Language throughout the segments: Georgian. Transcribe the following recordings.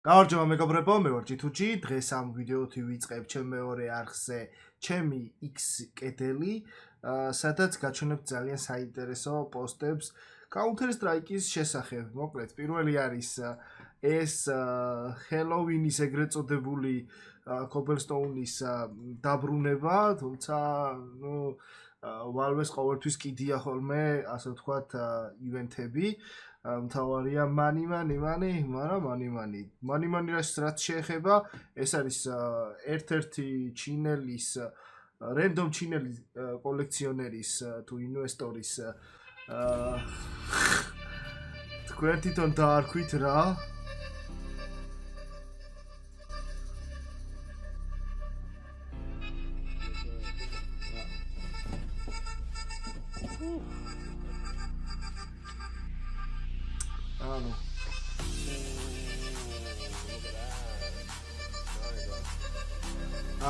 გამარჯობა მეგობრებო, მე ვარ ჯითუჯი. დღეს ამ ვიდეოთი ვიწყებ ჩემ მეორე არხზე ჩემი X კედელი, სადაც გაჩვენებთ ძალიან საინტერესო პოსტებს Counter Strike-ის შესახებ. მოკლედ, პირველი არის ეს Halloween-ის ეგრეთ წოდებული Cobblestone-ის დაბრუნება, თუმცა, Valve-ს ყოველთვის კიდია ხოლმე, ასე ვთქვათ, ივენთები. მთავარია მანი, რაც შეეხება, ეს არის ერთ-ერთი ჩინელის random ჩინელის კოლექციონერის თუ ინვესტორის თქვენ თვითონ დაარქვით რა.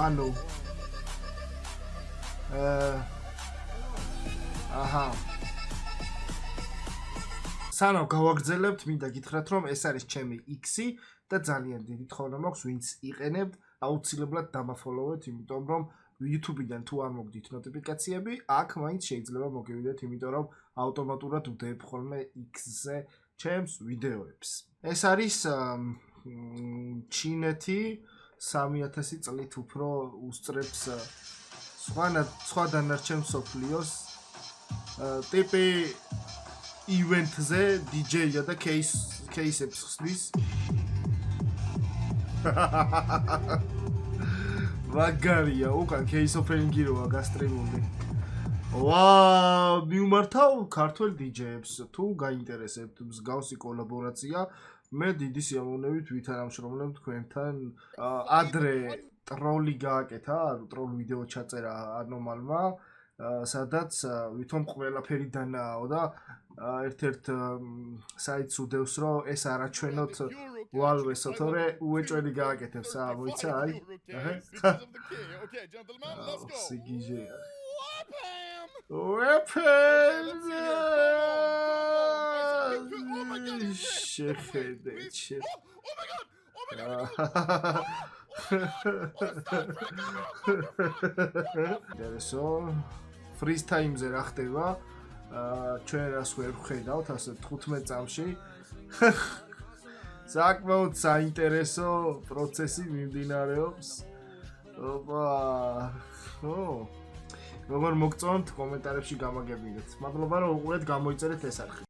ანუ სანამ გავაგრძელებთ, მინდა გითხრათ, რომ ეს არის ჩემი X-ი და ძალიან დიდი თხოვნა მაქვს, ვინც იყენებთ, აუცილებლად დამაფოლოვეთ, იმიტომ რომ YouTube-დან თუ არ მოგდით ნოტიფიკაციები, აქ მაინც შეიძლება მოგივიდეთ, იმიტომ რომ ავტომატურად ვდებ ხოლმე X-ზე ჩემს ვიდეოებს. ეს არის ჩინეთი 3000 წლით უფრო უსწრებს სხვა დანარჩენ მსოფლიოს ტიპი ივენთზე DJ-ა და кейსებს ხსნის. ვაგარია, უკან кейს ოფენინგი როა გასტრიმული. მივმართავ ქართველ DJ-ებს, თუ გაინტერესებთ მსგავსი კოლაბორაცია, მე დიდი სიამოვნებით ვითანამშრომლებ თქვენთან. ადრე ტროლი გააკეთა, ტროლ ვიდეო ჩაწერა ანომალმა, სადაც ვითომ ყველაფერი დანააო და ერთ-ერთ საიტს უდევს, რომ ეს არაჩვენოთ Valve-ს, თორე უეჭველი გააკეთებს, მოიცა, აი. სიგიჟეა. Weapons! შეხედეთ. დერესო freeze time-ზე რა ხდება? ჩვენ რას ვერ ვხედავთ ასე 15 წამში. საკმაოდ საინტერესო პროცესი მიმდინარეობს. როგორ მოგწონთ კომენტარებში გამაგებინეთ. მადლობა რომ უყურეთ, გამოიწერეთ ეს არხი.